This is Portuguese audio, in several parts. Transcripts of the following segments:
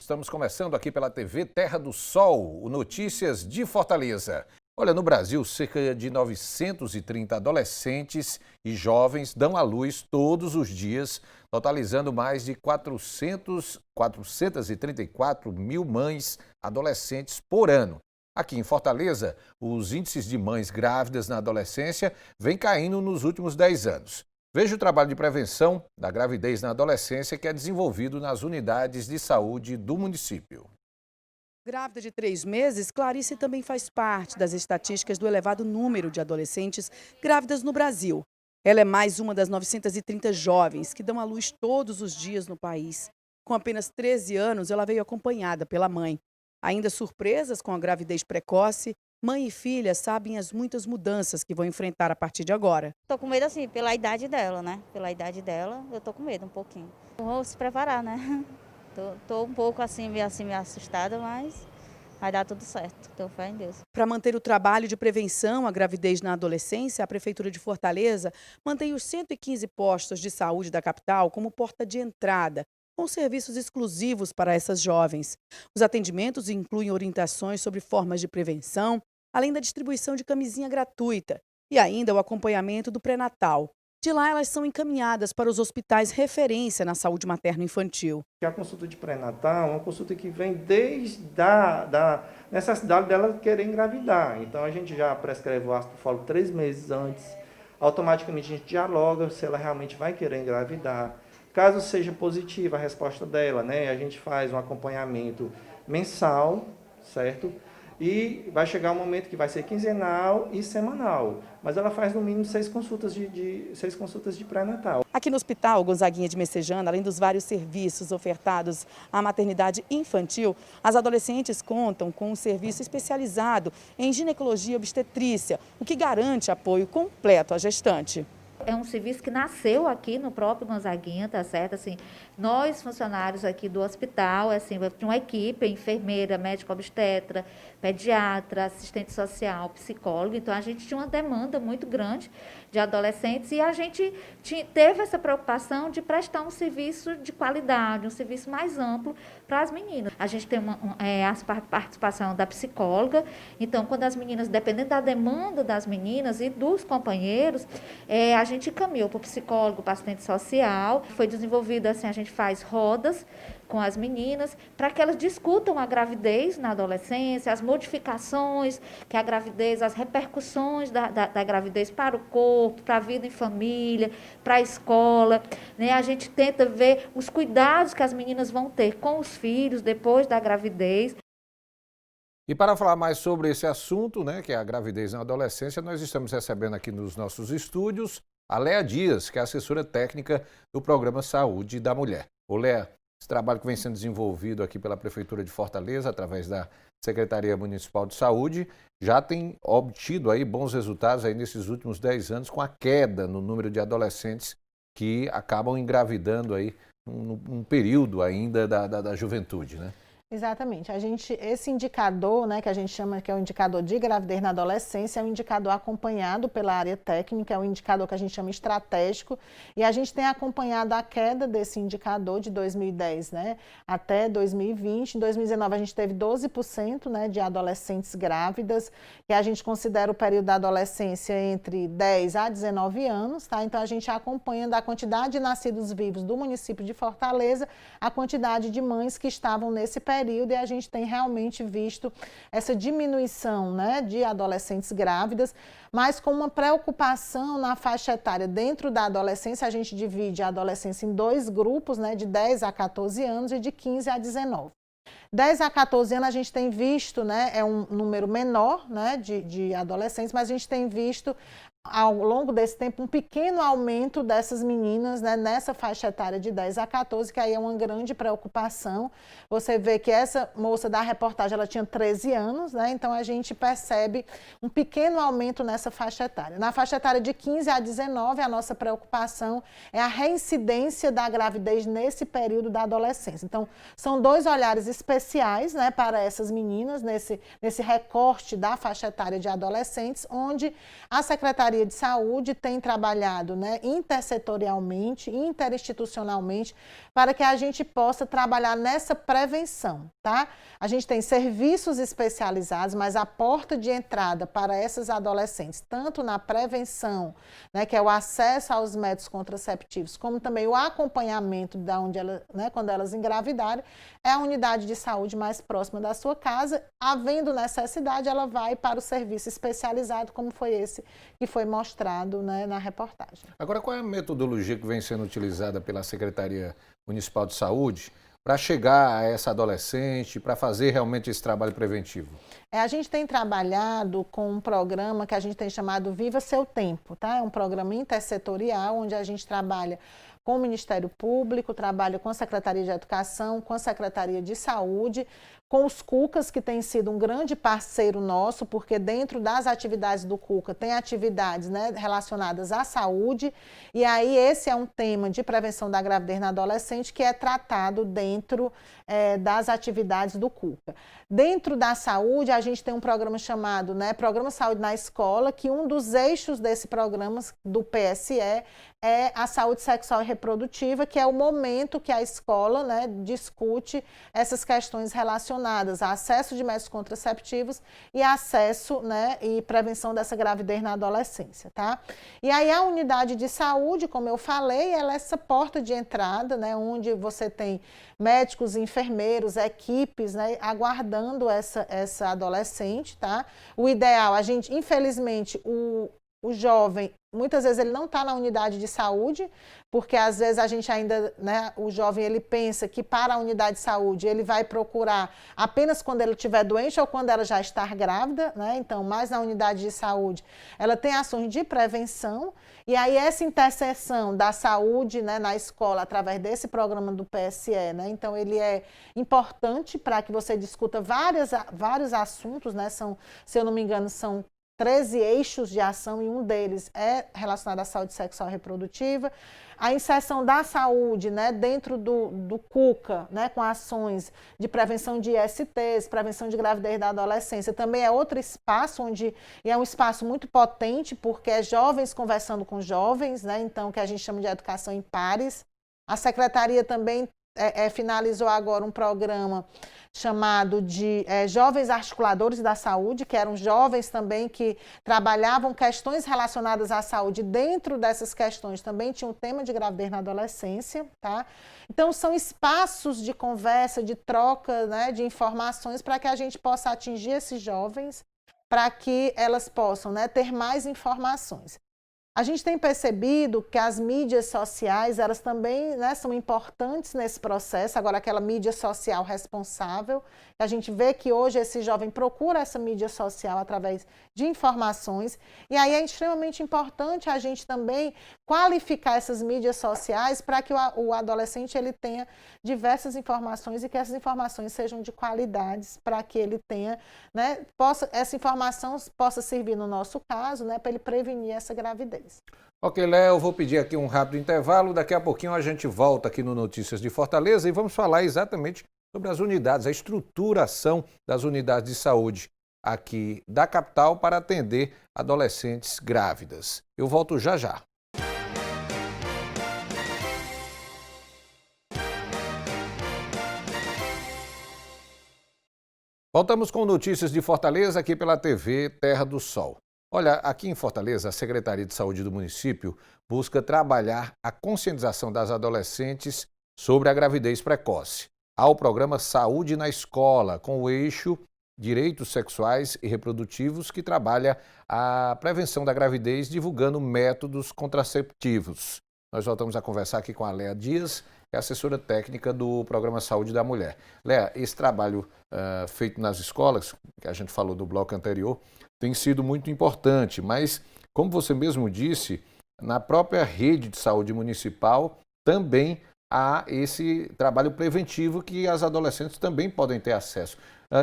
Estamos começando aqui pela TV Terra do Sol, o Notícias de Fortaleza. Olha, no Brasil, cerca de 930 adolescentes e jovens dão à luz todos os dias, totalizando mais de 434 mil mães adolescentes por ano. Aqui em Fortaleza, os índices de mães grávidas na adolescência vêm caindo nos últimos 10 anos. Veja o trabalho de prevenção da gravidez na adolescência que é desenvolvido nas unidades de saúde do município. Grávida de 3 meses, Clarice também faz parte das estatísticas do elevado número de adolescentes grávidas no Brasil. Ela é mais uma das 930 jovens que dão à luz todos os dias no país. Com apenas 13 anos, ela veio acompanhada pela mãe. Ainda surpresas com a gravidez precoce, mãe e filha sabem as muitas mudanças que vão enfrentar a partir de agora. Tô com medo assim, pela idade dela, né? Pela idade dela, eu tô com medo um pouquinho. Vou se preparar, né? Tô um pouco assim meio assustada, mas vai dar tudo certo. Tô fé em Deus. Para manter o trabalho de prevenção à gravidez na adolescência, a Prefeitura de Fortaleza mantém os 115 postos de saúde da capital como porta de entrada, com serviços exclusivos para essas jovens. Os atendimentos incluem orientações sobre formas de prevenção, além da distribuição de camisinha gratuita e ainda o acompanhamento do pré-natal. De lá, elas são encaminhadas para os hospitais referência na saúde materno-infantil. A consulta de pré-natal é uma consulta que vem desde da necessidade dela querer engravidar. Então, a gente já prescreve o ácido fólico 3 meses antes. Automaticamente, a gente dialoga se ela realmente vai querer engravidar. Caso seja positiva a resposta dela, né, a gente faz um acompanhamento mensal, certo? E vai chegar um momento que vai ser quinzenal e semanal. Mas ela faz no mínimo 6 consultas de pré-natal. Aqui no Hospital Gonzaguinha de Messejana, além dos vários serviços ofertados à maternidade infantil, as adolescentes contam com um serviço especializado em ginecologia e obstetrícia, o que garante apoio completo à gestante. É um serviço que nasceu aqui no próprio Gonzaguinha, tá certo? Assim, nós, funcionários aqui do hospital, assim, uma equipe, enfermeira, médico obstetra, pediatra, assistente social, psicólogo. Então, a gente tinha uma demanda muito grande de adolescentes e a gente teve essa preocupação de prestar um serviço de qualidade, um serviço mais amplo para as meninas. A gente tem a participação da psicóloga. Então, quando as meninas, dependendo da demanda das meninas e dos companheiros, a gente encaminhou para o psicólogo, para o assistente social. Foi desenvolvido assim, a gente faz rodas com as meninas para que elas discutam a gravidez na adolescência, as modificações que a gravidez, as repercussões da gravidez para o corpo, para a vida em família, para a escola, né? A gente tenta ver os cuidados que as meninas vão ter com os filhos depois da gravidez. E para falar mais sobre esse assunto, né, que é a gravidez na adolescência, nós estamos recebendo aqui nos nossos estúdios a Léa Dias, que é assessora técnica do Programa Saúde da Mulher. Ô Léa, esse trabalho que vem sendo desenvolvido aqui pela Prefeitura de Fortaleza, através da Secretaria Municipal de Saúde, já tem obtido aí bons resultados aí nesses últimos 10 anos com a queda no número de adolescentes que acabam engravidando aí num período ainda da juventude, né? Exatamente. Esse indicador, né, que a gente chama que é o indicador de gravidez na adolescência, é um indicador acompanhado pela área técnica, é um indicador que a gente chama estratégico, e a gente tem acompanhado a queda desse indicador de 2010, né, até 2020. Em 2019 a gente teve 12%, né, de adolescentes grávidas, e a gente considera o período da adolescência entre 10 a 19 anos, tá? Então a gente acompanha da quantidade de nascidos vivos do município de Fortaleza, a quantidade de mães que estavam nesse período, e a gente tem realmente visto essa diminuição, né, de adolescentes grávidas, mas com uma preocupação na faixa etária. Dentro da adolescência, a gente divide a adolescência em 2 grupos, né, de 10 a 14 anos e de 15 a 19. 10 a 14 anos a gente tem visto, né, é um número menor, né, de adolescentes, mas a gente tem visto ao longo desse tempo um pequeno aumento dessas meninas, né, nessa faixa etária de 10 a 14, que aí é uma grande preocupação. Você vê que essa moça da reportagem, ela tinha 13 anos, né, então a gente percebe um pequeno aumento nessa faixa etária. Na faixa etária de 15 a 19, a nossa preocupação é a reincidência da gravidez nesse período da adolescência. Então, são 2 olhares especiais, né, para essas meninas, nesse recorte da faixa etária de adolescentes, onde a Secretaria Secretaria de Saúde tem trabalhado, né, intersetorialmente, interinstitucionalmente, para que a gente possa trabalhar nessa prevenção, tá? A gente tem serviços especializados, mas a porta de entrada para essas adolescentes, tanto na prevenção, né, que é o acesso aos métodos contraceptivos, como também o acompanhamento da onde ela, né, quando elas engravidarem, é a unidade de saúde mais próxima da sua casa. Havendo necessidade, ela vai para o serviço especializado, como foi esse que foi mostrado, né, na reportagem. Agora, qual é a metodologia que vem sendo utilizada pela Secretaria Municipal de Saúde para chegar a essa adolescente, para fazer realmente esse trabalho preventivo? A gente tem trabalhado com um programa que a gente tem chamado Viva Seu Tempo, tá? É um programa intersetorial, onde a gente trabalha com o Ministério Público, trabalha com a Secretaria de Educação, com a Secretaria de Saúde, com os CUCAs, que tem sido um grande parceiro nosso, porque dentro das atividades do CUCA tem atividades, né, relacionadas à saúde, e aí esse é um tema de prevenção da gravidez na adolescente que é tratado dentro das atividades do CUCA. Dentro da saúde, a gente tem um programa chamado, né, Programa Saúde na Escola, que um dos eixos desse programa do PSE é a saúde sexual e reprodutiva, que é o momento que a escola, né, discute essas questões relacionadas a acesso de métodos contraceptivos e acesso, né, e prevenção dessa gravidez na adolescência, tá? E aí a unidade de saúde, como eu falei, ela é essa porta de entrada, né, onde você tem médicos, enfermeiros, equipes, né, aguardando essa adolescente, tá? O ideal, a gente, infelizmente, o jovem, muitas vezes ele não está na unidade de saúde, porque às vezes a gente ainda, né, o jovem ele pensa que para a unidade de saúde ele vai procurar apenas quando ele estiver doente ou quando ela já está grávida, né? Então, mais na unidade de saúde, ela tem ações de prevenção, e aí essa interseção da saúde, né, na escola, através desse programa do PSE, né? Então, ele é importante para que você discuta vários assuntos, né? São, se eu não me engano, são 13 eixos de ação, e um deles é relacionado à saúde sexual e reprodutiva. A inserção da saúde, né, dentro do CUCA, né, com ações de prevenção de ISTs, prevenção de gravidez da adolescência, também é outro espaço e é um espaço muito potente, porque é jovens conversando com jovens, né, então, que a gente chama de educação em pares. A secretaria também finalizou agora um programa chamado de Jovens Articuladores da Saúde, que eram jovens também que trabalhavam questões relacionadas à saúde. Dentro dessas questões também tinha o tema de gravidez na adolescência, tá? Então, são espaços de conversa, de troca, né, de informações para que a gente possa atingir esses jovens, para que elas possam, né, ter mais informações. A gente tem percebido que as mídias sociais, elas também, né, são importantes nesse processo. Agora, aquela mídia social responsável, a gente vê que hoje esse jovem procura essa mídia social através de informações, e aí é extremamente importante a gente também qualificar essas mídias sociais para que o adolescente ele tenha diversas informações e que essas informações sejam de qualidades, para que ele tenha, né, essa informação possa servir no nosso caso, né, para ele prevenir essa gravidez. Ok, Léo, eu vou pedir aqui um rápido intervalo. Daqui a pouquinho a gente volta aqui no Notícias de Fortaleza e vamos falar exatamente sobre as unidades, a estruturação das unidades de saúde aqui da capital para atender adolescentes grávidas. Eu volto já já. Voltamos com Notícias de Fortaleza aqui pela TV Terra do Sol. Olha, aqui em Fortaleza, a Secretaria de Saúde do município busca trabalhar a conscientização das adolescentes sobre a gravidez precoce. Há o programa Saúde na Escola, com o eixo Direitos Sexuais e Reprodutivos, que trabalha a prevenção da gravidez, divulgando métodos contraceptivos. Nós voltamos a conversar aqui com a Léa Dias, que é assessora técnica do programa Saúde da Mulher. Léa, esse trabalho feito nas escolas, que a gente falou do bloco anterior, tem sido muito importante, mas, como você mesmo disse, na própria rede de saúde municipal também há esse trabalho preventivo que as adolescentes também podem ter acesso.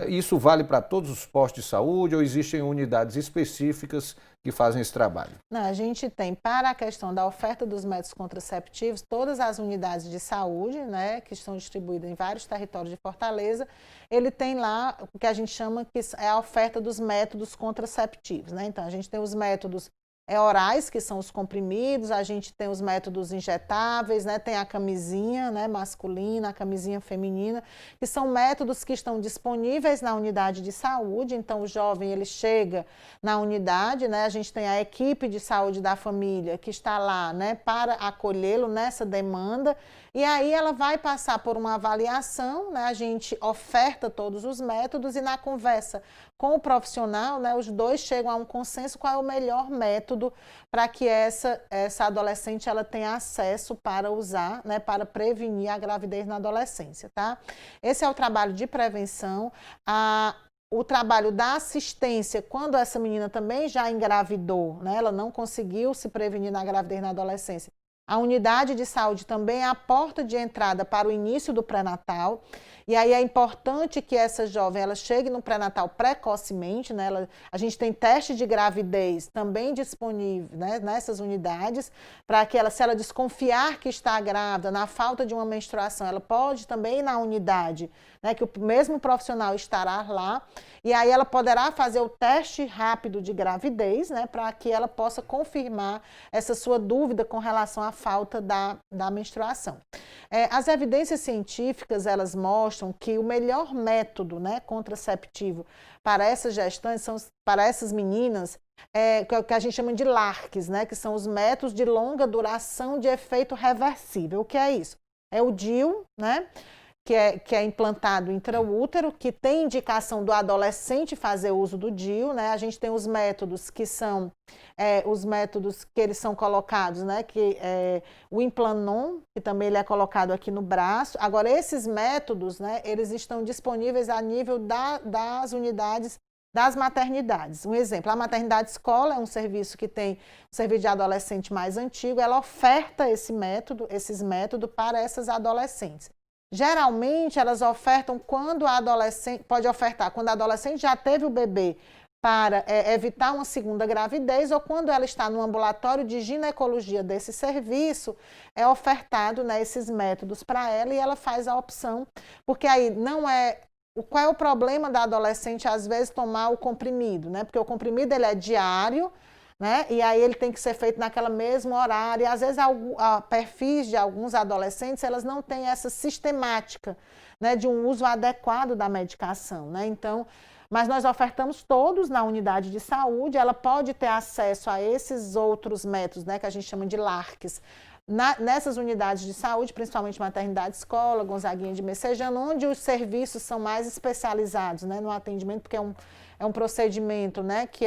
Isso vale para todos os postos de saúde ou existem unidades específicas que fazem esse trabalho? Não, a gente tem, para a questão da oferta dos métodos contraceptivos, todas as unidades de saúde, né, que estão distribuídas em vários territórios de Fortaleza, ele tem lá o que a gente chama que é a oferta dos métodos contraceptivos, né? Então, a gente tem os métodos orais, que são os comprimidos, a gente tem os métodos injetáveis, né? Tem a camisinha, né, masculina, a camisinha feminina, que são métodos que estão disponíveis na unidade de saúde. Então, o jovem, ele chega na unidade, né? A gente tem a equipe de saúde da família que está lá, né, para acolhê-lo nessa demanda. E aí ela vai passar por uma avaliação, né? A gente oferta todos os métodos e na conversa com o profissional, né, os dois chegam a um consenso qual é o melhor método para que essa adolescente ela tenha acesso para usar, né, para prevenir a gravidez na adolescência, tá? Esse é o trabalho de prevenção. O trabalho da assistência, quando essa menina também já engravidou, né, ela não conseguiu se prevenir na gravidez na adolescência. A unidade de saúde também é a porta de entrada para o início do pré-natal. E aí é importante que essa jovem ela chegue no pré-natal precocemente, né? A gente tem teste de gravidez também disponível, né, nessas unidades, para que ela, se ela desconfiar que está grávida, na falta de uma menstruação, ela pode também ir na unidade, né, que o mesmo profissional estará lá, e aí ela poderá fazer o teste rápido de gravidez, né, para que ela possa confirmar essa sua dúvida com relação à falta da menstruação. As evidências científicas, elas mostram que o melhor método, né, contraceptivo para essas gestantes, para essas meninas, que a gente chama de LARCs, né, que são os métodos de longa duração de efeito reversível. O que é isso? É o DIU, né, que é implantado intraútero, que tem indicação do adolescente fazer uso do DIU, né? A gente tem os métodos que são os métodos que eles são colocados, né? Que o Implanon, que também ele é colocado aqui no braço. Agora, esses métodos, né? Eles estão disponíveis a nível das unidades das maternidades. Um exemplo, a maternidade escola é um serviço que tem um serviço de adolescente mais antigo, ela oferta esses métodos para essas adolescentes. Geralmente, elas ofertam quando a adolescente, pode ofertar quando a adolescente já teve o bebê para evitar uma segunda gravidez ou quando ela está no ambulatório de ginecologia desse serviço, é ofertado, né, esses métodos para ela e ela faz a opção, porque aí não é... Qual é o problema da adolescente, às vezes, tomar o comprimido, né? Porque o comprimido ele é diário, né? E aí ele tem que ser feito naquela mesma horário. E às vezes perfis de alguns adolescentes, elas não têm essa sistemática, né, de um uso adequado da medicação, né? Então, mas nós ofertamos todos na unidade de saúde, ela pode ter acesso a esses outros métodos, né, que a gente chama de LARCs, nessas unidades de saúde, principalmente maternidade escola, Gonzaguinha de Messejana, onde os serviços são mais especializados, né, no atendimento, porque é um procedimento, né, que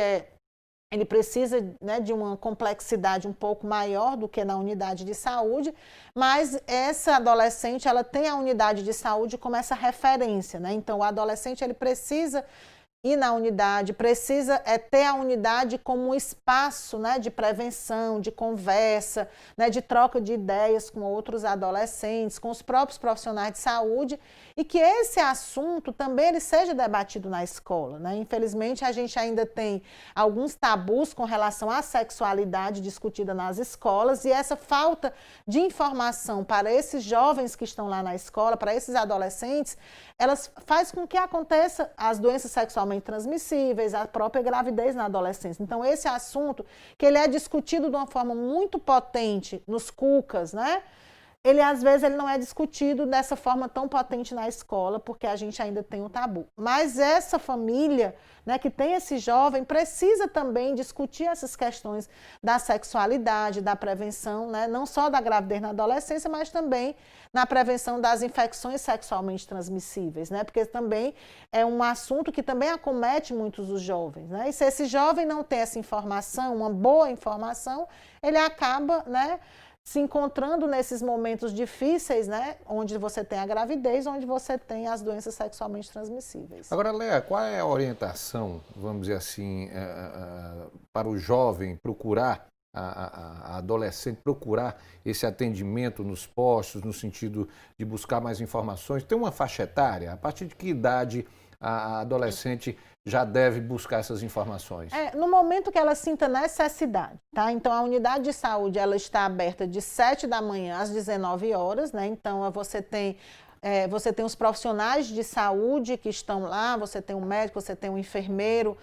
ele precisa, né, de uma complexidade um pouco maior do que na unidade de saúde, mas essa adolescente, ela tem a unidade de saúde como essa referência, né? Então, o adolescente, ele precisa ir na unidade, precisa ter a unidade como um espaço, né, de prevenção, de conversa, né, de troca de ideias com outros adolescentes, com os próprios profissionais de saúde, e que esse assunto também ele seja debatido na escola, né? Infelizmente, a gente ainda tem alguns tabus com relação à sexualidade discutida nas escolas, e essa falta de informação para esses jovens que estão lá na escola, para esses adolescentes, elas faz com que aconteça as doenças sexualmente transmissíveis, a própria gravidez na adolescência. Então, esse assunto, que ele é discutido de uma forma muito potente nos CUCAs, né? Às vezes, ele não é discutido dessa forma tão potente na escola, porque a gente ainda tem um tabu. Mas essa família, né, que tem esse jovem, precisa também discutir essas questões da sexualidade, da prevenção, né, não só da gravidez na adolescência, mas também na prevenção das infecções sexualmente transmissíveis, né, porque também é um assunto que também acomete muitos os jovens, né, e se esse jovem não tem essa informação, uma boa informação, ele acaba, né, se encontrando nesses momentos difíceis, né, onde você tem a gravidez, onde você tem as doenças sexualmente transmissíveis. Agora, Léa, qual é a orientação, vamos dizer assim, para o jovem procurar, a adolescente procurar esse atendimento nos postos, no sentido de buscar mais informações? Tem uma faixa etária? A partir de que idade a adolescente já deve buscar essas informações? No momento que ela sinta necessidade, tá? Então, a unidade de saúde, ela está aberta de 7 da manhã às 19 horas, né? Então, você tem os profissionais de saúde que estão lá, você tem um médico, você tem um enfermeiro,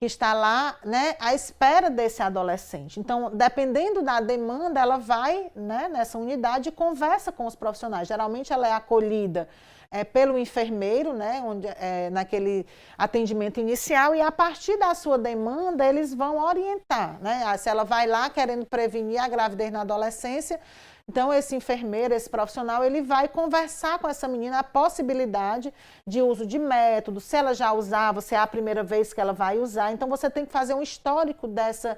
que está lá, né, à espera desse adolescente. Então, dependendo da demanda, ela vai, né, nessa unidade e conversa com os profissionais. Geralmente ela é acolhida pelo enfermeiro, né, naquele atendimento inicial, e a partir da sua demanda eles vão orientar, né, se ela vai lá querendo prevenir a gravidez na adolescência. Então, esse enfermeiro, esse profissional, ele vai conversar com essa menina a possibilidade de uso de método, se ela já usava, se é a primeira vez que ela vai usar. Então, você tem que fazer um histórico dessa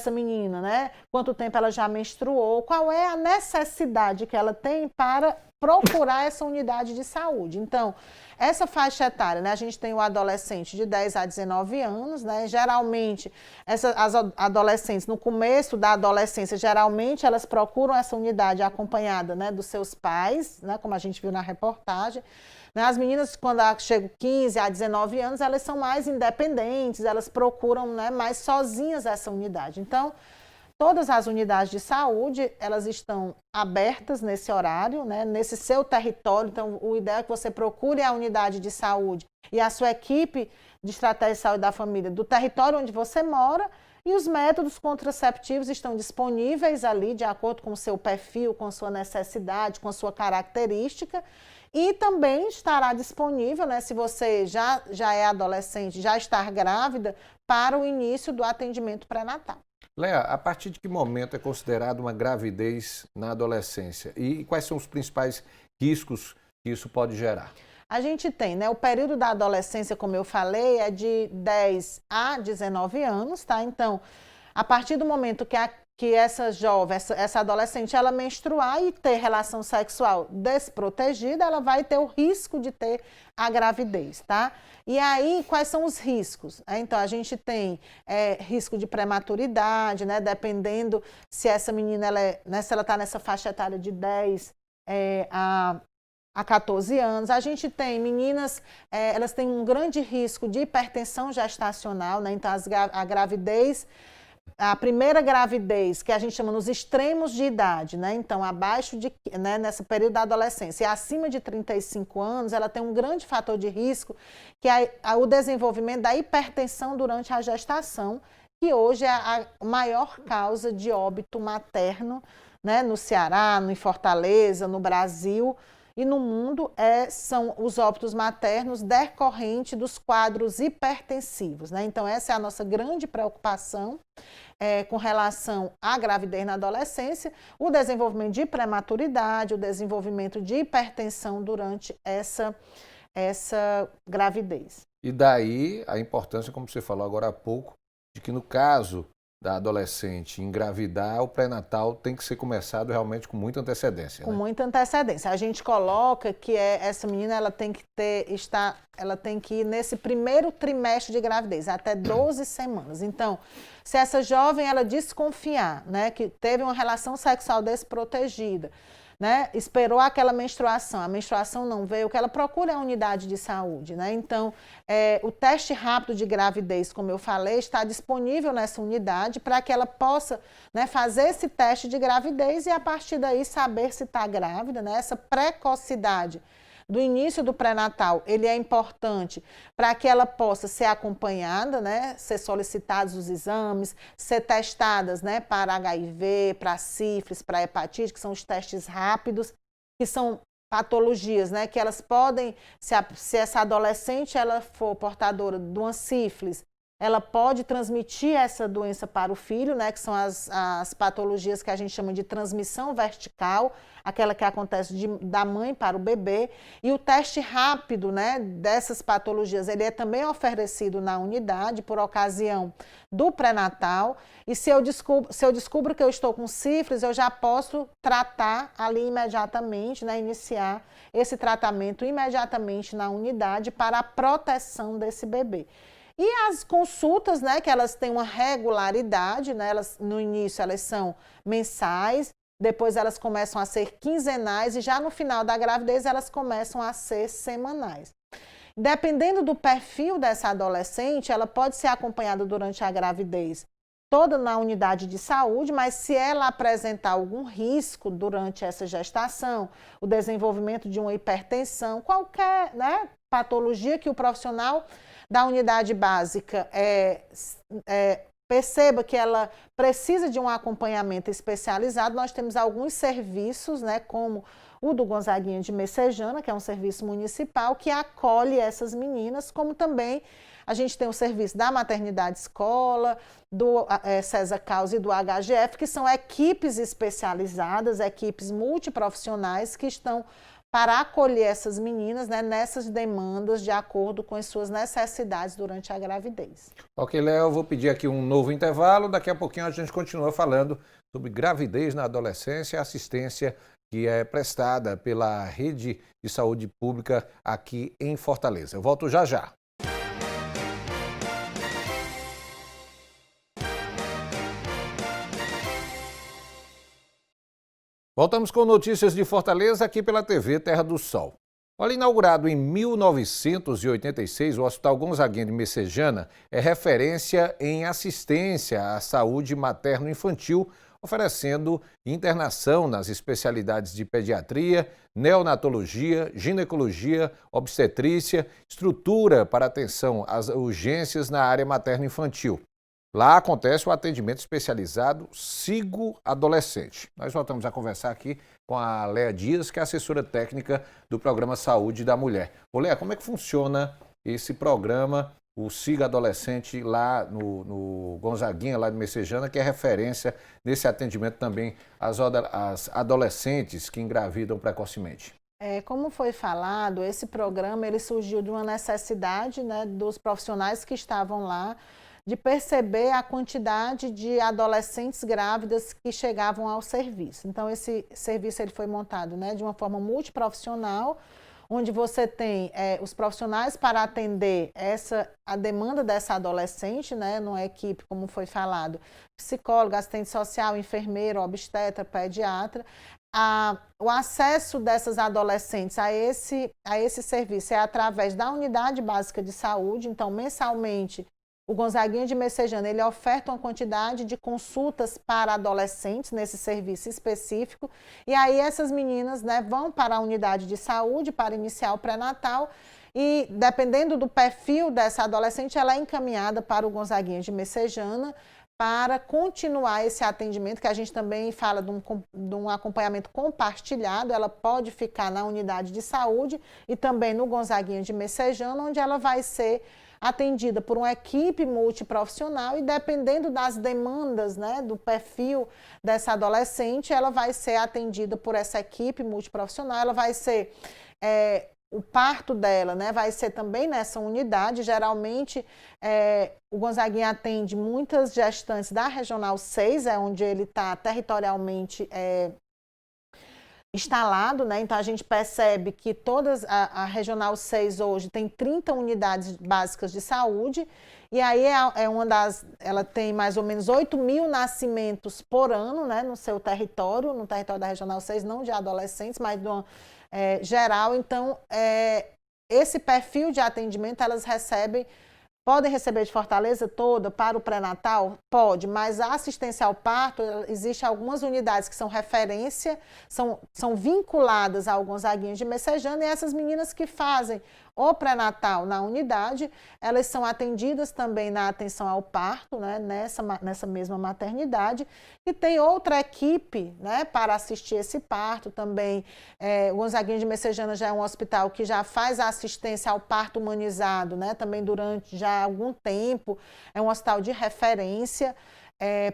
menina, né? Quanto tempo ela já menstruou, qual é a necessidade que ela tem para procurar essa unidade de saúde. Então, essa faixa etária, né, a gente tem o adolescente de 10 a 19 anos, né, geralmente, as adolescentes, no começo da adolescência, geralmente elas procuram essa unidade acompanhada, né, dos seus pais, né, como a gente viu na reportagem. As meninas, quando chegam 15 a 19 anos, elas são mais independentes, elas procuram, né, mais sozinhas essa unidade. Então, todas as unidades de saúde, elas estão abertas nesse horário, né, nesse seu território. Então, o ideal é que você procure a unidade de saúde e a sua equipe de estratégia de saúde da família do território onde você mora, e os métodos contraceptivos estão disponíveis ali de acordo com o seu perfil, com a sua necessidade, com a sua característica. E também estará disponível, né, se você já é adolescente, já está grávida, para o início do atendimento pré-natal. Léa, a partir de que momento é considerado uma gravidez na adolescência? E quais são os principais riscos que isso pode gerar? A gente tem, né, o período da adolescência, como eu falei, é de 10 a 19 anos, tá? Então, a partir do momento que essa jovem, essa adolescente, ela menstruar e ter relação sexual desprotegida, ela vai ter o risco de ter a gravidez, tá? E aí, quais são os riscos? Então, a gente tem risco de prematuridade, né? Dependendo se essa menina, se ela está nessa faixa etária de 10 a 14 anos. A gente tem meninas, elas têm um grande risco de hipertensão gestacional, né? Então, a gravidez, a primeira gravidez, que a gente chama nos extremos de idade, né? Então, abaixo de, né, nesse período da adolescência e acima de 35 anos, ela tem um grande fator de risco, que é o desenvolvimento da hipertensão durante a gestação, que hoje é a maior causa de óbito materno, né? No Ceará, em Fortaleza, no Brasil e no mundo, são os óbitos maternos decorrentes dos quadros hipertensivos, né? Então, essa é a nossa grande preocupação com relação à gravidez na adolescência, o desenvolvimento de prematuridade, o desenvolvimento de hipertensão durante essa gravidez. E daí a importância, como você falou agora há pouco, de que no caso da adolescente engravidar, o pré-natal tem que ser começado realmente com muita antecedência. Com né? muita antecedência. A gente coloca que essa menina ela tem que ir nesse primeiro trimestre de gravidez, até 12 semanas. Então, se essa jovem ela desconfiar, né, que teve uma relação sexual desprotegida, né, esperou aquela menstruação, a menstruação não veio, o que ela procura é a unidade de saúde, né? Então, o teste rápido de gravidez, como eu falei, está disponível nessa unidade para que ela possa, né, fazer esse teste de gravidez e a partir daí saber se está grávida, né? Essa precocidade do início do pré-natal, ele é importante para que ela possa ser acompanhada, né, ser solicitados os exames, ser testadas, né, para HIV, para sífilis, para hepatite, que são os testes rápidos, que são patologias, né, que elas podem, se essa adolescente ela for portadora de uma sífilis, ela pode transmitir essa doença para o filho, né, que são as patologias que a gente chama de transmissão vertical, aquela que acontece da mãe para o bebê. E o teste rápido, né, dessas patologias, ele é também oferecido na unidade por ocasião do pré-natal. E se eu descubro que eu estou com sífilis, eu já posso tratar ali imediatamente, né, iniciar esse tratamento imediatamente na unidade para a proteção desse bebê. E as consultas, né, que elas têm uma regularidade, né, no início elas são mensais, depois elas começam a ser quinzenais e já no final da gravidez elas começam a ser semanais. Dependendo do perfil dessa adolescente, ela pode ser acompanhada durante a gravidez toda na unidade de saúde, mas se ela apresentar algum risco durante essa gestação, o desenvolvimento de uma hipertensão, qualquer, né, patologia que o profissional da unidade básica perceba que ela precisa de um acompanhamento especializado, nós temos alguns serviços, né, como o do Gonzaguinha de Messejana, que é um serviço municipal, que acolhe essas meninas, como também a gente tem o serviço da maternidade escola, do César Causa e do HGF, que são equipes especializadas, equipes multiprofissionais que estão para acolher essas meninas, né, nessas demandas de acordo com as suas necessidades durante a gravidez. Ok, Léo, eu vou pedir aqui um novo intervalo. Daqui a pouquinho a gente continua falando sobre gravidez na adolescência e assistência que é prestada pela Rede de Saúde Pública aqui em Fortaleza. Eu volto já já. Voltamos com notícias de Fortaleza aqui pela TV Terra do Sol. Olha, inaugurado em 1986, o Hospital Gonzaguinha de Messejana é referência em assistência à saúde materno-infantil, oferecendo internação nas especialidades de pediatria, neonatologia, ginecologia, obstetrícia, estrutura para atenção às urgências na área materno-infantil. Lá acontece o atendimento especializado Sigo Adolescente. Nós voltamos a conversar aqui com a Léa Dias, que é assessora técnica do programa Saúde da Mulher. Ô Léa, como é que funciona esse programa, o Sigo Adolescente, lá no Gonzaguinha, lá de Messejana, que é referência nesse atendimento também às adolescentes que engravidam precocemente? Como foi falado, esse programa ele surgiu de uma necessidade, né, dos profissionais que estavam lá, de perceber a quantidade de adolescentes grávidas que chegavam ao serviço. Então, esse serviço ele foi montado, né, de uma forma multiprofissional, onde você tem os profissionais para atender a demanda dessa adolescente, né, numa equipe, como foi falado, psicólogo, assistente social, enfermeiro, obstetra, pediatra. O acesso dessas adolescentes a esse serviço é através da unidade básica de saúde. Então, mensalmente, o Gonzaguinha de Messejana, ele oferta uma quantidade de consultas para adolescentes nesse serviço específico, e aí essas meninas, né, vão para a unidade de saúde para iniciar o pré-natal, e dependendo do perfil dessa adolescente, ela é encaminhada para o Gonzaguinha de Messejana para continuar esse atendimento, que a gente também fala de um acompanhamento compartilhado. Ela pode ficar na unidade de saúde e também no Gonzaguinha de Messejana, onde ela vai ser atendida por uma equipe multiprofissional, e dependendo das demandas, né, do perfil dessa adolescente, ela vai ser atendida por essa equipe multiprofissional. Ela vai ser, o parto dela, né, vai ser também nessa unidade. Geralmente, o Gonzaguinha atende muitas gestantes da Regional 6, onde ele está territorialmente instalado, né? Então a gente percebe que a Regional 6 hoje tem 30 unidades básicas de saúde, e aí ela tem mais ou menos 8.000 nascimentos por ano, né, no seu território, no território da Regional 6, não de adolescentes, mas do geral. Então, esse perfil de atendimento elas podem receber de Fortaleza toda para o pré-natal? Pode, mas a assistência ao parto, existe algumas unidades que são referência, são vinculadas ao Gonzaguinha de Messejana, e essas meninas que fazem o pré-natal na unidade, elas são atendidas também na atenção ao parto, né, nessa mesma maternidade, e tem outra equipe, né, para assistir esse parto também. O Gonzaguinha de Messejana já é um hospital que já faz a assistência ao parto humanizado, né, também durante já algum tempo, é um hospital de referência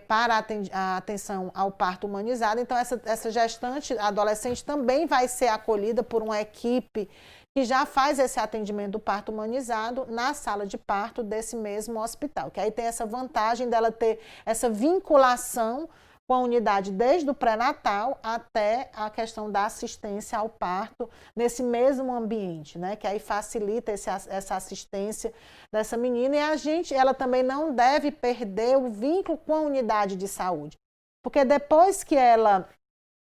para a atenção ao parto humanizado. Então, essa gestante adolescente também vai ser acolhida por uma equipe que já faz esse atendimento do parto humanizado na sala de parto desse mesmo hospital, que aí tem essa vantagem dela ter essa vinculação com a unidade desde o pré-natal até a questão da assistência ao parto nesse mesmo ambiente, né? Que aí facilita essa assistência dessa menina, e ela também não deve perder o vínculo com a unidade de saúde, porque depois que ela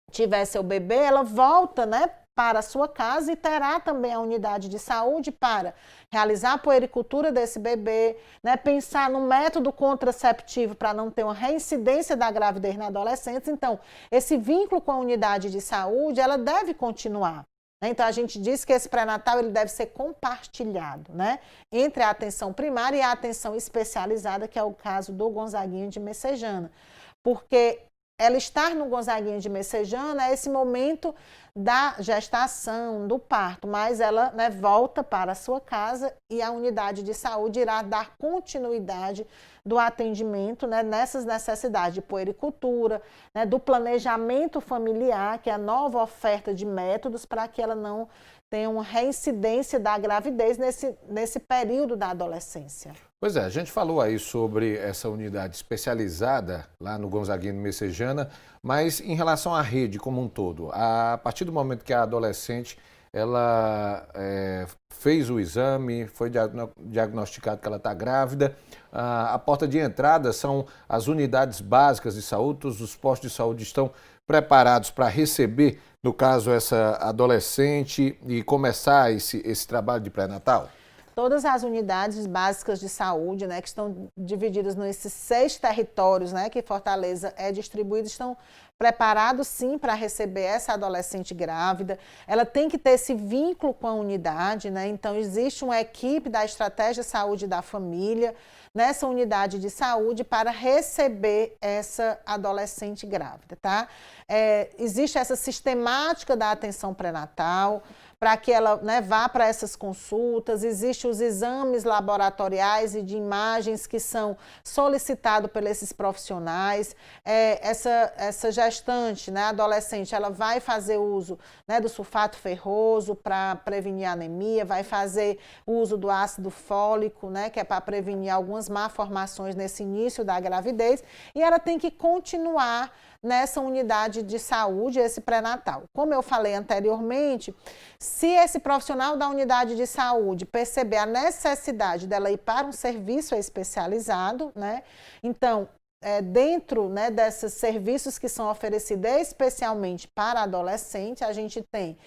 tiver seu bebê, ela volta, né, para a sua casa, e terá também a unidade de saúde para realizar a puericultura desse bebê, né, pensar no método contraceptivo para não ter uma reincidência da gravidez na adolescência. Então, esse vínculo com a unidade de saúde, ela deve continuar. Então, a gente diz que esse pré-natal ele deve ser compartilhado, né, entre a atenção primária e a atenção especializada, que é o caso do Gonzaguinha de Messejana. Porque ela estar no Gonzaguinha de Messejana é esse momento da gestação, do parto, mas ela, né, volta para a sua casa e a unidade de saúde irá dar continuidade do atendimento, né, nessas necessidades de puericultura, né, do planejamento familiar, que é a nova oferta de métodos para que ela não tenha uma reincidência da gravidez nesse período da adolescência. Pois é, a gente falou aí sobre essa unidade especializada lá no Gonzaguinha de Messejana, mas em relação à rede como um todo, a partir do momento que a adolescente ela fez o exame, foi diagnosticado que ela está grávida, a porta de entrada são as unidades básicas de saúde, todos os postos de saúde estão preparados para receber, no caso, essa adolescente e começar esse trabalho de pré-natal? Todas as unidades básicas de saúde, né, que estão divididas nesses 6 territórios, né, que Fortaleza é distribuída, estão preparados sim para receber essa adolescente grávida. Ela tem que ter esse vínculo com a unidade, né? Então existe uma equipe da Estratégia Saúde da Família nessa unidade de saúde para receber essa adolescente grávida, tá? Existe essa sistemática da atenção pré-natal, para que ela, né, vá para essas consultas. Existem os exames laboratoriais e de imagens que são solicitados por esses profissionais. Essa gestante, né, adolescente, ela vai fazer uso, né, do sulfato ferroso para prevenir anemia, vai fazer uso do ácido fólico, né, que é para prevenir algumas malformações nesse início da gravidez, e ela tem que continuar nessa unidade de saúde, esse pré-natal. Como eu falei anteriormente, se esse profissional da unidade de saúde perceber a necessidade dela ir para um serviço especializado, né, então, dentro, né, desses serviços que são oferecidos especialmente para adolescente, a gente tem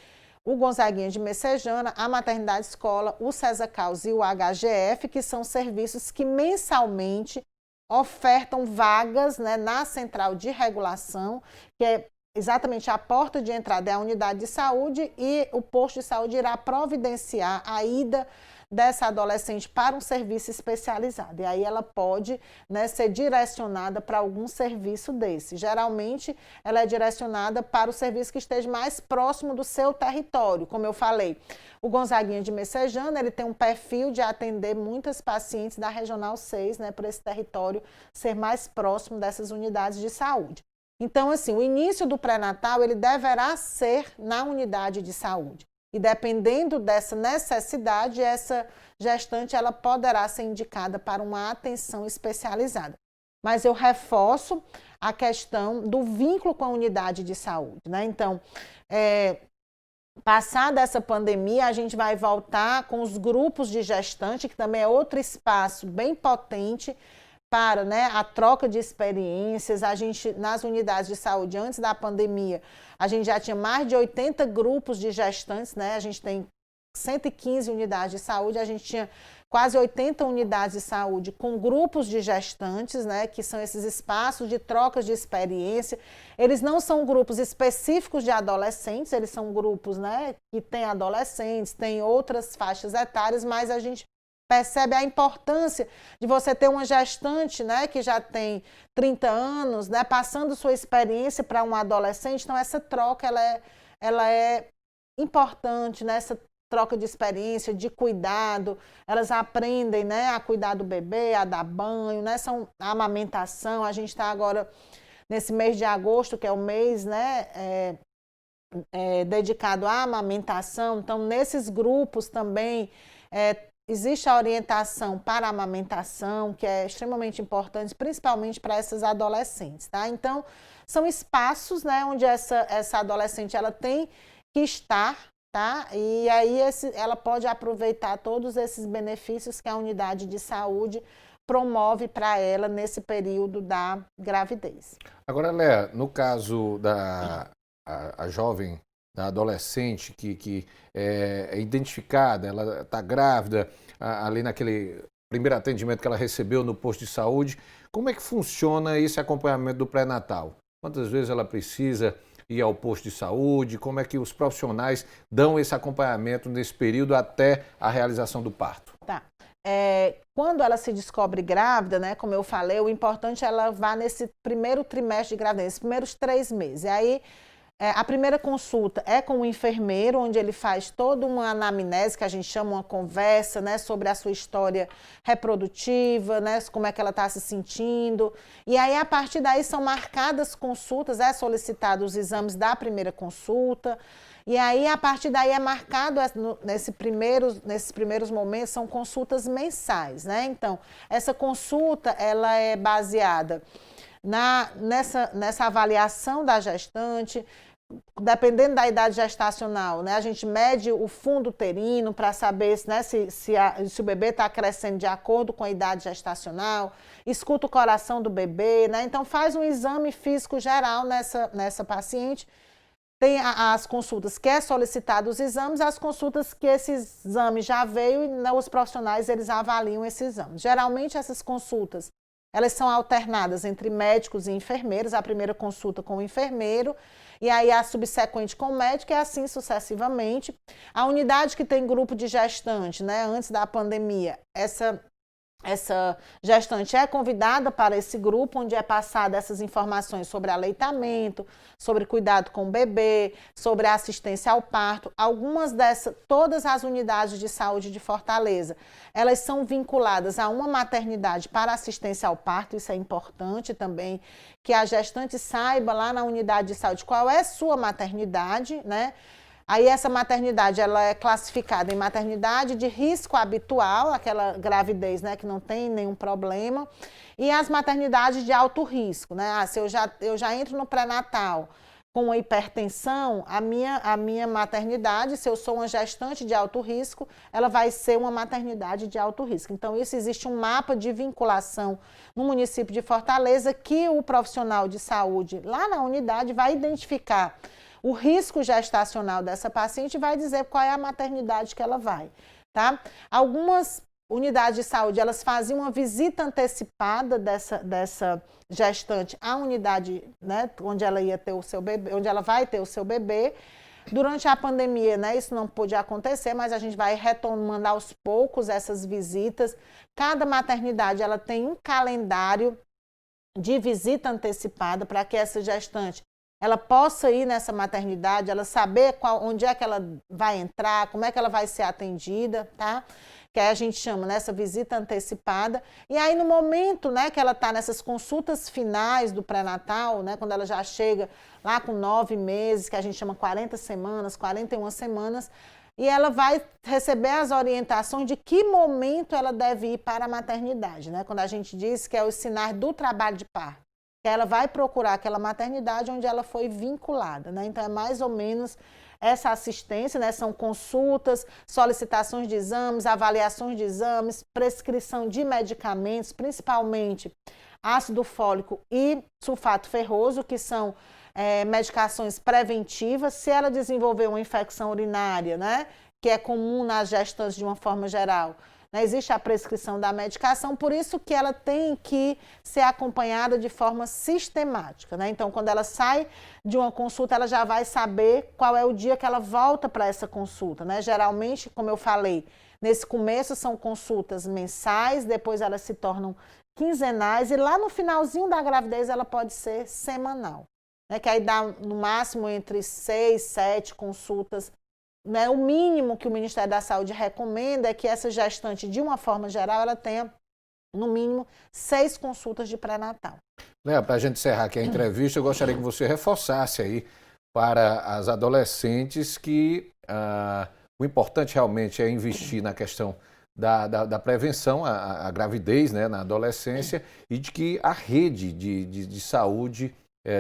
o Gonzaguinha de Messejana, a Maternidade Escola, o César Caus e o HGF, que são serviços que mensalmente ofertam vagas, né, na central de regulação, que é exatamente a porta de entrada é a unidade de saúde, e o posto de saúde irá providenciar a ida dessa adolescente para um serviço especializado. E aí ela pode, né, ser direcionada para algum serviço desse. Geralmente, ela é direcionada para o serviço que esteja mais próximo do seu território. Como eu falei, o Gonzaguinha de Messejana, ele tem um perfil de atender muitas pacientes da Regional 6, né, por esse território ser mais próximo dessas unidades de saúde. Então, assim, o início do pré-natal, ele deverá ser na unidade de saúde. E dependendo dessa necessidade, essa gestante ela poderá ser indicada para uma atenção especializada. Mas eu reforço a questão do vínculo com a unidade de saúde, né? Então, passada essa pandemia, a gente vai voltar com os grupos de gestante, que também é outro espaço bem potente para, né, a troca de experiências. A gente, nas unidades de saúde, antes da pandemia, a gente já tinha mais de 80 grupos de gestantes, né? A gente tem 115 unidades de saúde, a gente tinha quase 80 unidades de saúde com grupos de gestantes, né, que são esses espaços de trocas de experiência. Eles não são grupos específicos de adolescentes, eles são grupos, né, que têm adolescentes, têm outras faixas etárias, mas a gente percebe a importância de você ter uma gestante, né, que já tem 30 anos, né, passando sua experiência para um adolescente. Então, essa troca ela é importante, né, essa troca de experiência, de cuidado. Elas aprendem, né, a cuidar do bebê, a dar banho, né, a amamentação. A gente está agora nesse mês de agosto, que é o mês, né, dedicado à amamentação. Então, nesses grupos também existe a orientação para a amamentação, que é extremamente importante, principalmente para essas adolescentes, tá? Então, são espaços, né, onde essa adolescente ela tem que estar, tá? E aí ela pode aproveitar todos esses benefícios que a unidade de saúde promove para ela nesse período da gravidez. Agora, Léa, no caso da jovem, da adolescente que é identificada, ela está grávida, ali naquele primeiro atendimento que ela recebeu no posto de saúde, como é que funciona esse acompanhamento do pré-natal? Quantas vezes ela precisa ir ao posto de saúde? Como é que os profissionais dão esse acompanhamento nesse período até a realização do parto? Tá. Quando ela se descobre grávida, né, como eu falei, o importante é ela vá nesse primeiro trimestre de gravidez, nesses primeiros 3 meses. E aí, a primeira consulta é com o enfermeiro, onde ele faz toda uma anamnese, que a gente chama uma conversa, né, sobre a sua história reprodutiva, né, como é que ela está se sentindo. E aí, a partir daí, são marcadas consultas, solicitados os exames da primeira consulta. E aí, a partir daí, é marcado, nesses primeiros momentos, são consultas mensais, né? Então, essa consulta, ela é baseada nessa avaliação da gestante. Dependendo da idade gestacional, né, a gente mede o fundo uterino para saber, né, se o bebê está crescendo de acordo com a idade gestacional, escuta o coração do bebê, né, então faz um exame físico geral nessa paciente. Tem as consultas que é solicitado os exames, as consultas que esse exame já veio e os profissionais eles avaliam esse exame. Geralmente essas consultas, elas são alternadas entre médicos e enfermeiros, a primeira consulta com o enfermeiro, e aí a subsequente com o médico e assim sucessivamente. A unidade que tem grupo de gestante, né, antes da pandemia, essa gestante é convidada para esse grupo, onde é passada essas informações sobre aleitamento, sobre cuidado com o bebê, sobre a assistência ao parto. Todas as unidades de saúde de Fortaleza, elas são vinculadas a uma maternidade para assistência ao parto, isso é importante também, que a gestante saiba lá na unidade de saúde qual é a sua maternidade, né? Aí essa maternidade, ela é classificada em maternidade de risco habitual, aquela gravidez, né, que não tem nenhum problema, e as maternidades de alto risco, né? Se eu já entro no pré-natal com uma hipertensão, a minha maternidade, se eu sou uma gestante de alto risco, ela vai ser uma maternidade de alto risco. Então, existe um mapa de vinculação no município de Fortaleza que o profissional de saúde lá na unidade vai identificar o risco gestacional dessa paciente e vai dizer qual é a maternidade que ela vai, tá? Algumas unidades de saúde, elas faziam uma visita antecipada dessa gestante à unidade, né, onde ela ia ter o seu bebê, onde ela vai ter o seu bebê. Durante a pandemia, né, isso não pôde acontecer, mas a gente vai retomando aos poucos essas visitas. Cada maternidade, ela tem um calendário de visita antecipada para que essa gestante ela possa ir nessa maternidade, ela saber onde é que ela vai entrar, como é que ela vai ser atendida, tá? Que aí a gente chama nessa visita antecipada. E aí no momento, né, que ela está nessas consultas finais do pré-natal, né, quando ela já chega lá com 9 meses, que a gente chama 40 semanas, 41 semanas, e ela vai receber as orientações de que momento ela deve ir para a maternidade, né? Quando a gente diz que é os sinais do trabalho de parto. Ela vai procurar aquela maternidade onde ela foi vinculada, né? Então, é mais ou menos essa assistência, né? São consultas, solicitações de exames, avaliações de exames, prescrição de medicamentos, principalmente ácido fólico e sulfato ferroso, que são medicações preventivas. Se ela desenvolver uma infecção urinária, né? Que é comum nas gestantes de uma forma geral, né, existe a prescrição da medicação, por isso que ela tem que ser acompanhada de forma sistemática, né? Então, quando ela sai de uma consulta, ela já vai saber qual é o dia que ela volta para essa consulta, né? Geralmente, como eu falei, nesse começo são consultas mensais, depois elas se tornam quinzenais e lá no finalzinho da gravidez ela pode ser semanal, né? Que aí dá no máximo entre 6, 7 consultas. Né, o mínimo que o Ministério da Saúde recomenda é que essa gestante, de uma forma geral, ela tenha, no mínimo, 6 consultas de pré-natal. Léa, para a gente encerrar aqui a entrevista, eu gostaria que você reforçasse aí para as adolescentes que o importante realmente é investir na questão da prevenção à gravidez, né, na adolescência, e de que a rede de saúde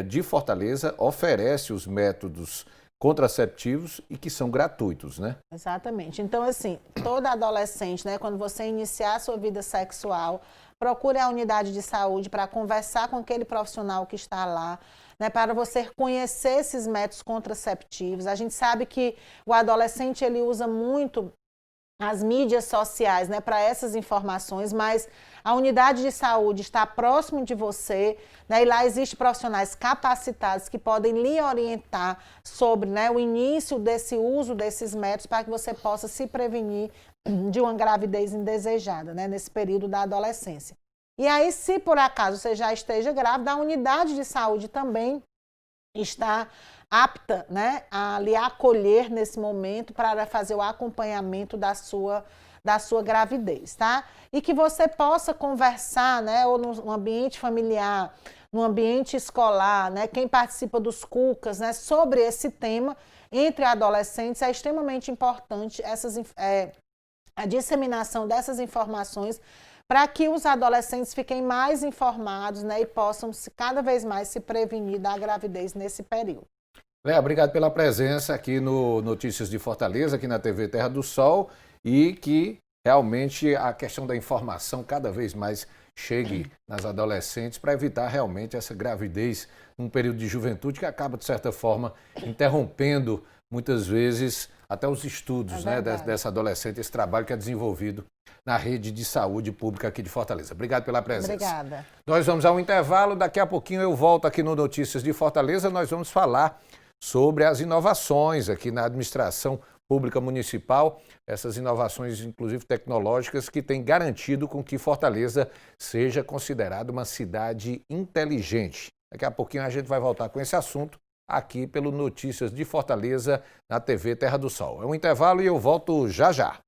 de Fortaleza oferece os métodos contraceptivos e que são gratuitos, né? Exatamente. Então, assim, toda adolescente, né, quando você iniciar a sua vida sexual, procure a unidade de saúde para conversar com aquele profissional que está lá, né, para você conhecer esses métodos contraceptivos. A gente sabe que o adolescente, ele usa muito as mídias sociais, né, para essas informações, mas a unidade de saúde está próximo de você, né, e lá existem profissionais capacitados que podem lhe orientar sobre, né, o início desse uso desses métodos para que você possa se prevenir de uma gravidez indesejada, né, nesse período da adolescência. E aí, se por acaso você já esteja grávida, a unidade de saúde também está apta, né, a lhe acolher nesse momento para fazer o acompanhamento da sua gravidez, tá? E que você possa conversar, né, ou no ambiente familiar, no ambiente escolar, né, quem participa dos CUCAs, né, sobre esse tema entre adolescentes. É extremamente importante a disseminação dessas informações para que os adolescentes fiquem mais informados, né, e possam cada vez mais se prevenir da gravidez nesse período. Léa, obrigado pela presença aqui no Notícias de Fortaleza, aqui na TV Terra do Sol, e que realmente a questão da informação cada vez mais chegue nas adolescentes para evitar realmente essa gravidez num período de juventude que acaba, de certa forma, interrompendo muitas vezes até os estudos, né, dessa adolescente, esse trabalho que é desenvolvido na rede de saúde pública aqui de Fortaleza. Obrigado pela presença. Obrigada. Nós vamos a um intervalo, daqui a pouquinho eu volto aqui no Notícias de Fortaleza, nós vamos falar sobre as inovações aqui na administração pública municipal, essas inovações, inclusive tecnológicas, que têm garantido com que Fortaleza seja considerada uma cidade inteligente. Daqui a pouquinho a gente vai voltar com esse assunto aqui pelo Notícias de Fortaleza na TV Terra do Sol. É um intervalo e eu volto já já.